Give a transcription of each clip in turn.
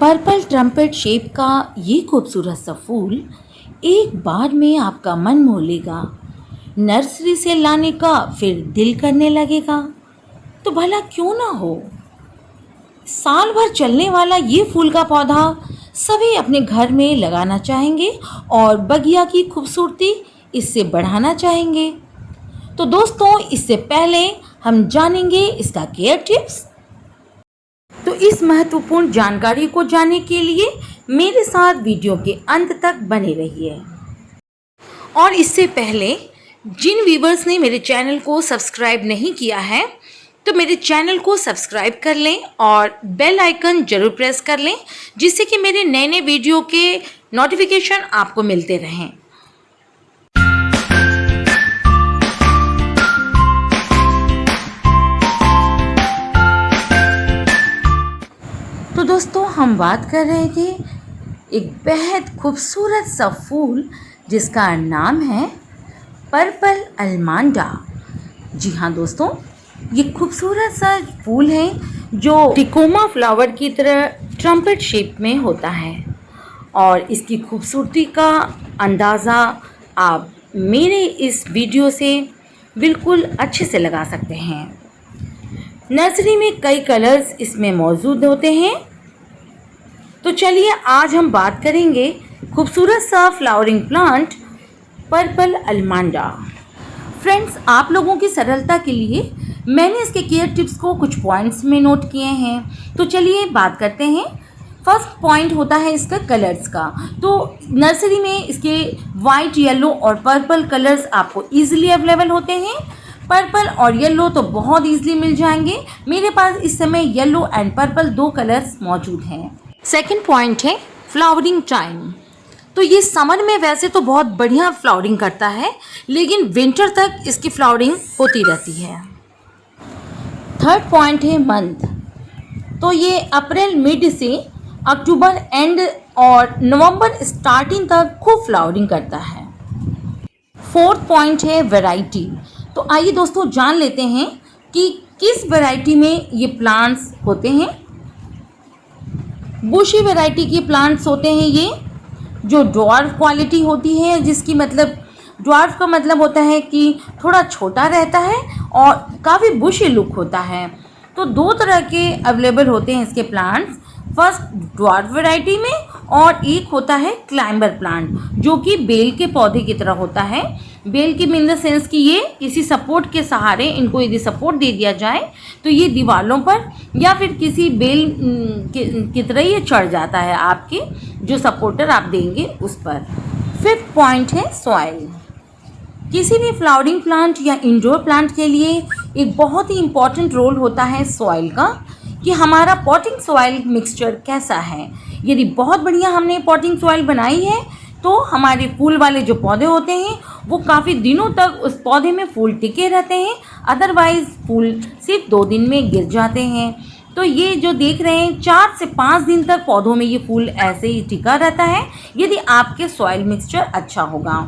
Purple trumpet shape का ये खूबसूरत सा फूल एक बार में आपका मन मोह लेगा। नर्सरी से लाने का फिर दिल करने लगेगा। तो भला क्यों ना हो। साल भर चलने वाला ये फूल का पौधा सभी अपने घर में लगाना चाहेंगे और बगिया की खूबसूरती इससे बढ़ाना चाहेंगे। तो दोस्तों, इससे पहले हम जानेंगे इसका केयर टिप्स। तो इस महत्वपूर्ण जानकारी को जानने के लिए मेरे साथ वीडियो के अंत तक बने रहिए। और इससे पहले जिन व्यूवर्स ने मेरे चैनल को सब्सक्राइब नहीं किया है तो मेरे चैनल को सब्सक्राइब कर लें और बेल आइकन जरूर प्रेस कर लें, जिससे कि मेरे नए नए वीडियो के नोटिफिकेशन आपको मिलते रहें। तो दोस्तों, हम बात कर रहे थे एक बेहद खूबसूरत सा फूल जिसका नाम है पर्पल अलमांडा। जी हाँ दोस्तों, ये खूबसूरत सा फूल है जो टिकोमा फ्लावर की तरह ट्रम्पेट शेप में होता है और इसकी खूबसूरती का अंदाज़ा आप मेरे इस वीडियो से बिल्कुल अच्छे से लगा सकते हैं। नर्सरी में कई कलर्स इसमें मौजूद होते हैं। तो चलिए आज हम बात करेंगे खूबसूरत सा flowering plant purple allamanda. Friends, आप लोगों की सरलता के लिए मैंने इसके केयर टिप्स को कुछ पॉइंट्स में नोट किए हैं। तो चलिए बात करते हैं। फर्स्ट पॉइंट होता है इसका कलर्स का। तो नर्सरी में इसके वाइट, येलो और पर्पल कलर्स आपको ईजिली अवेलेबल होते हैं। पर्पल और येलो तो बहुत ईजिली मिल जाएंगे। मेरे पास इस समय येलो एंड पर्पल दो कलर्स मौजूद हैं। सेकंड पॉइंट है फ्लावरिंग टाइम। तो ये समर में वैसे तो बहुत बढ़िया फ्लावरिंग करता है, लेकिन विंटर तक इसकी फ्लावरिंग होती रहती है। थर्ड पॉइंट है मंथ। तो ये अप्रैल मिड से अक्टूबर एंड और नवंबर स्टार्टिंग तक खूब फ्लावरिंग करता है। फोर्थ पॉइंट है वैरायटी। तो आइए दोस्तों जान लेते हैं कि किस वैरायटी में ये प्लांट्स होते हैं। बुशी वैरायटी के प्लांट्स होते हैं ये, जो ड्वार्फ क्वालिटी होती है, जिसकी मतलब ड्वार्फ का मतलब होता है कि थोड़ा छोटा रहता है और काफ़ी बुशी लुक होता है। तो दो तरह के अवेलेबल होते हैं इसके प्लांट्स। फर्स्ट ड्वार्फ वैरायटी में और एक होता है क्लाइंबर प्लांट, जो कि बेल के पौधे की तरह होता है। बेल की इन द सेंस कि ये किसी सपोर्ट के सहारे, इनको यदि सपोर्ट दे दिया जाए तो ये दीवारों पर या फिर किसी बेल की तरह ये चढ़ जाता है, आपके जो सपोर्टर आप देंगे उस पर। फिफ्थ पॉइंट है सॉइल। किसी भी फ्लावरिंग प्लांट या इंडोर प्लांट के लिए एक बहुत ही इम्पॉर्टेंट रोल होता है सॉइल का, कि हमारा पॉटिंग सॉइल मिक्सचर कैसा है। यदि बहुत बढ़िया हमने पॉटिंग सॉइल बनाई है तो हमारे फूल वाले जो पौधे होते हैं वो काफ़ी दिनों तक उस पौधे में फूल टिके रहते हैं, अदरवाइज़ फूल सिर्फ 2 दिन में गिर जाते हैं। तो ये जो देख रहे हैं 4 से 5 दिन तक पौधों में ये फूल ऐसे ही टिका रहता है, यदि आपके सॉइल मिक्सचर अच्छा होगा।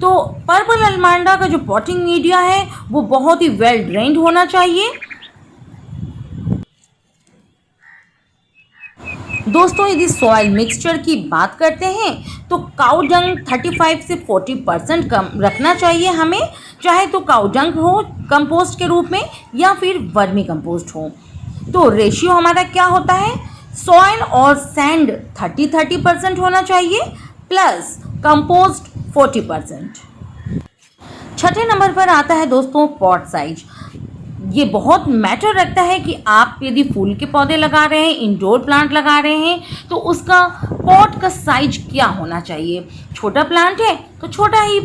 तो पर्पल अलमांडा का जो पॉटिंग मीडिया है वो बहुत ही वेल ड्रेन्ड होना चाहिए। दोस्तों, यदि सॉइल मिक्सचर की बात करते हैं तो काऊ डंग 35 से 40% कम रखना चाहिए हमें, चाहे तो काऊ डंग हो कंपोस्ट के रूप में या फिर वर्मी कंपोस्ट हो। तो रेशियो हमारा क्या होता है, सॉइल और सैंड 30-30% होना चाहिए प्लस कंपोस्ट 40%। छठे नंबर पर आता है दोस्तों पॉट साइज। ये बहुत मैटर रखता है कि आप यदि फूल के पौधे लगा रहे हैं, इंडोर प्लांट लगा रहे हैं, तो उसका पॉट का साइज क्या होना चाहिए। छोटा प्लांट है तो छोटा ही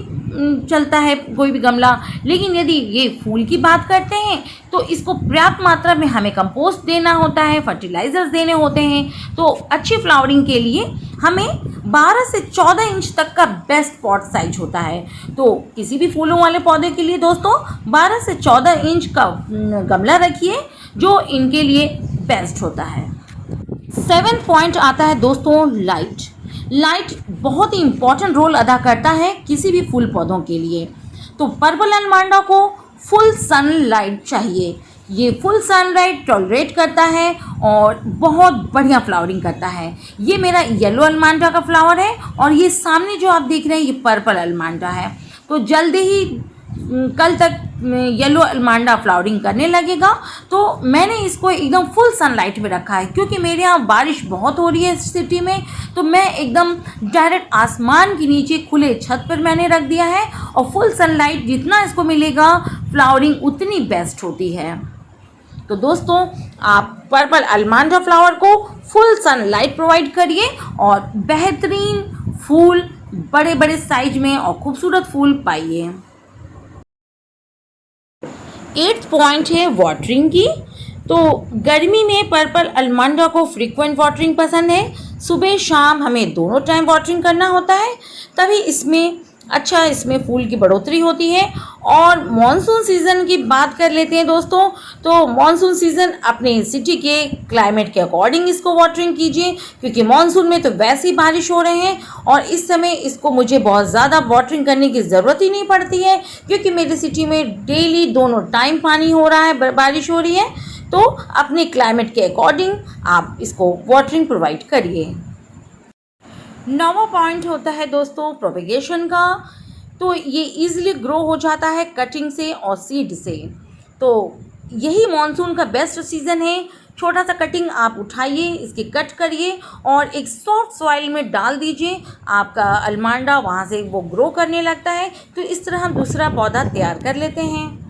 चलता है कोई भी गमला, लेकिन यदि ये फूल की बात करते हैं तो इसको पर्याप्त मात्रा में हमें कंपोस्ट देना होता है, फर्टिलाइजर्स देने होते हैं। तो अच्छी फ्लावरिंग के लिए हमें 12 से 14 इंच तक का बेस्ट पॉट साइज होता है। तो किसी भी फूलों वाले पौधे के लिए दोस्तों 12 से 14 इंच का गमला रखिए, जो इनके लिए बेस्ट होता है। 7 पॉइंट आता है दोस्तों लाइट। लाइट बहुत ही इम्पॉर्टेंट रोल अदा करता है किसी भी फूल पौधों के लिए। तो पर्पल अलमांडा को फुल सन लाइट चाहिए, ये फुल सनलाइट टॉलरेट करता है और बहुत बढ़िया फ्लावरिंग करता है। ये मेरा येलो अलमांडा का फ्लावर है और ये सामने जो आप देख रहे हैं ये पर्पल अलमांडा है। तो जल्दी ही कल तक येलो अलमांडा फ्लावरिंग करने लगेगा। तो मैंने इसको एकदम फुल सनलाइट में रखा है क्योंकि मेरे यहाँ बारिश बहुत हो रही है सिटी में, तो मैं एकदम डायरेक्ट आसमान के नीचे खुले छत पर मैंने रख दिया है। और फुल सनलाइट जितना इसको मिलेगा फ्लावरिंग उतनी बेस्ट होती है। तो दोस्तों आप पर्पल अलमांडा फ्लावर को फुल सनलाइट प्रोवाइड करिए और बेहतरीन फूल बड़े बड़े साइज में और खूबसूरत फूल पाइए। 8th पॉइंट है वाटरिंग की। तो गर्मी में पर्पल अलमांडा को फ्रीक्वेंट वाटरिंग पसंद है। सुबह शाम हमें दोनों टाइम वाटरिंग करना होता है, तभी इसमें फूल की बढ़ोतरी होती है। और मॉनसून सीज़न की बात कर लेते हैं दोस्तों। तो मॉनसून सीज़न अपने सिटी के क्लाइमेट के अकॉर्डिंग इसको वाटरिंग कीजिए क्योंकि मॉनसून में तो वैसे ही बारिश हो रहे हैं और इस समय इसको मुझे बहुत ज़्यादा वाटरिंग करने की ज़रूरत ही नहीं पड़ती है क्योंकि मेरी सिटी में डेली दोनों टाइम पानी हो रहा है, बारिश हो रही है। तो अपने क्लाइमेट के अकॉर्डिंग आप इसको वाटरिंग प्रोवाइड करिए। 9वां पॉइंट होता है दोस्तों प्रोपेगेशन का। तो ये इजीली ग्रो हो जाता है कटिंग से और सीड से। तो यही मॉनसून का बेस्ट सीज़न है। छोटा सा कटिंग आप उठाइए, इसकी कट करिए और एक सॉफ्ट सॉइल में डाल दीजिए। आपका अलमांडा वहाँ से वो ग्रो करने लगता है। तो इस तरह हम दूसरा पौधा तैयार कर लेते हैं।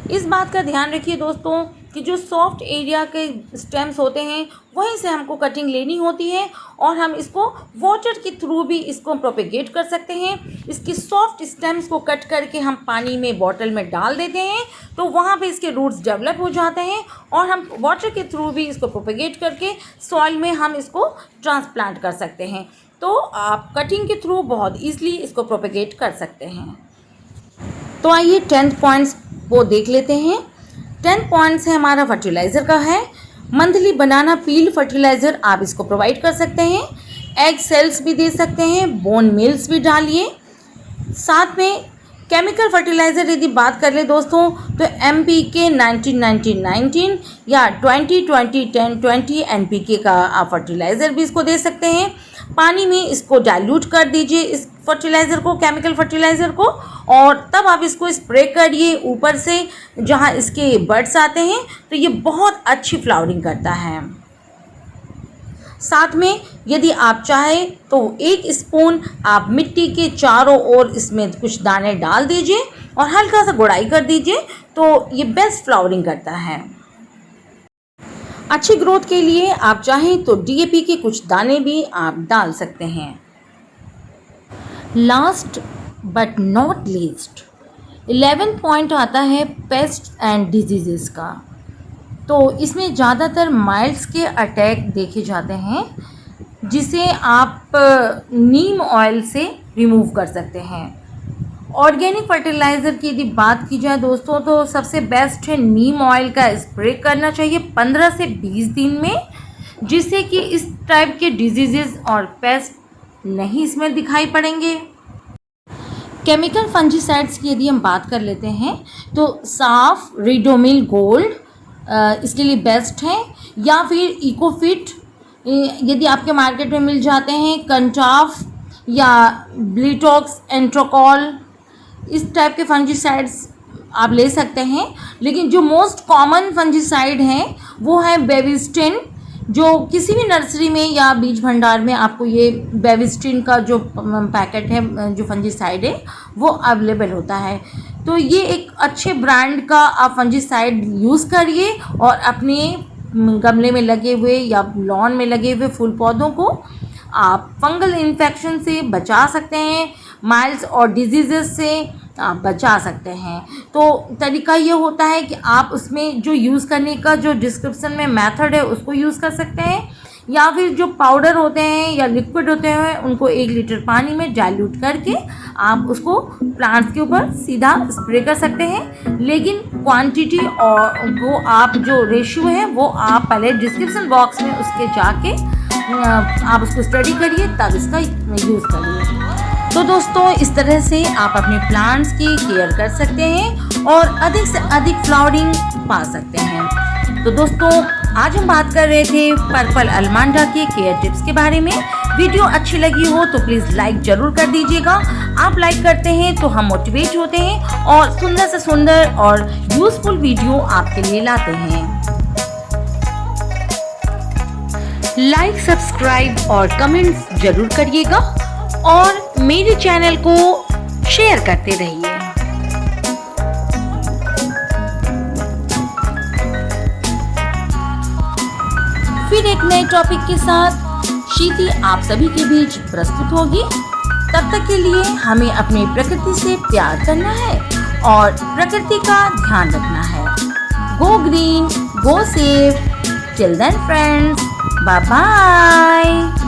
इस बात का ध्यान रखिए दोस्तों कि जो सॉफ्ट एरिया के स्टेम्स होते हैं वहीं से हमको कटिंग लेनी होती है और हम इसको वाटर के थ्रू भी इसको प्रोपेगेट कर सकते हैं। इसकी सॉफ्ट स्टेम्स को कट करके हम पानी में बॉटल में डाल देते हैं तो वहाँ पे इसके रूट्स डेवलप हो जाते हैं और हम वाटर के थ्रू भी इसको प्रोपेगेट करके सॉइल में हम इसको ट्रांसप्लांट कर सकते हैं। तो आप कटिंग के थ्रू बहुत ईजिली इसको प्रोपेगेट कर सकते हैं। तो आइए 10th पॉइंट्स वो देख लेते हैं। 10 पॉइंट्स है हमारा फर्टिलाइज़र का है। मंथली बनाना पील फर्टिलाइज़र आप इसको प्रोवाइड कर सकते हैं। एग सेल्स भी दे सकते हैं, बोन मील्स भी डालिए। साथ में केमिकल फर्टिलाइज़र यदि बात कर ले दोस्तों तो MPK 19-19-19 या 20-20-10-20 NPK का आप फर्टिलाइज़र भी इसको दे सकते हैं। पानी में इसको डाइल्यूट कर दीजिए इस फर्टिलाइज़र को, केमिकल फर्टिलाइज़र को, और तब आप इसको स्प्रे करिए ऊपर से जहाँ इसके बड्स आते हैं। तो ये बहुत अच्छी फ्लावरिंग करता है। साथ में यदि आप चाहें तो 1 स्पून आप मिट्टी के चारों ओर इसमें कुछ दाने डाल दीजिए और हल्का सा गुड़ाई कर दीजिए तो ये बेस्ट फ्लावरिंग करता है। अच्छी ग्रोथ के लिए आप चाहें तो DAP के कुछ दाने भी आप डाल सकते हैं। Last but not least 11th point आता है पेस्ट एंड डिजीज़ेस का। तो इसमें ज़्यादातर माइल्ड्स के अटैक देखे जाते हैं जिसे आप नीम ऑयल से रिमूव कर सकते हैं। ऑर्गेनिक फर्टिलाइज़र की यदि बात की जाए दोस्तों तो सबसे बेस्ट है नीम ऑयल का स्प्रे करना चाहिए 15 से 20 दिन में, जिससे कि इस टाइप के डिजीज़ेस और पेस्ट नहीं इसमें दिखाई पड़ेंगे। केमिकल फंजीसाइड्स की यदि हम बात कर लेते हैं तो साफ रिडोमिल गोल्ड इसके लिए बेस्ट है, या फिर इकोफिट यदि आपके मार्केट में मिल जाते हैं, कंटाफ या ब्लिटॉक्स एंट्रोकॉल, इस टाइप के फंजीसाइड्स आप ले सकते हैं। लेकिन जो मोस्ट कॉमन फंजीसाइड हैं वो है बेविस्टिन, जो किसी भी नर्सरी में या बीज भंडार में आपको ये बेविस्टिन का जो पैकेट है, जो फंजीसाइड है, वो अवेलेबल होता है। तो ये एक अच्छे ब्रांड का आप फंजीसाइड यूज़ करिए और अपने गमले में लगे हुए या लॉन में लगे हुए फूल पौधों को आप फंगल इन्फेक्शन से बचा सकते हैं, माइल्ड्स और डिजीज़ेस से आप बचा सकते हैं। तो तरीका ये होता है कि आप उसमें जो यूज़ करने का जो डिस्क्रिप्शन में मेथड है उसको यूज़ कर सकते हैं, या फिर जो पाउडर होते हैं या लिक्विड होते हैं उनको 1 लीटर पानी में डाइल्यूट करके आप उसको प्लांट्स के ऊपर सीधा स्प्रे कर सकते हैं। लेकिन क्वांटिटी और वो आप जो रेशियो है वो आप पहले डिस्क्रिप्शन बॉक्स में उसके जाके आप उसको स्टडी करिए, तब इसका यूज़ करिए। तो दोस्तों इस तरह से आप अपने प्लांट्स की केयर कर सकते हैं और अधिक से अधिक फ्लावरिंग पा सकते हैं। तो दोस्तों, आज हम बात कर रहे थे पर्पल अलमांडा के केयर टिप्स के बारे में। वीडियो अच्छी लगी हो तो प्लीज लाइक जरूर कर दीजिएगा। आप लाइक करते हैं तो हम मोटिवेट होते हैं और सुंदर से सुंदर और यूजफुल वीडियो आपके लिए लाते हैं। लाइक, सब्सक्राइब और कमेंट्स जरूर करिएगा और मेरे चैनल को शेयर करते रहिए। फिर एक नए टॉपिक के साथ शीति आप सभी के बीच प्रस्तुत होगी। तब तक के लिए हमें अपनी प्रकृति से प्यार करना है और प्रकृति का ध्यान रखना है। Go green, go safe. Till then friends, bye bye.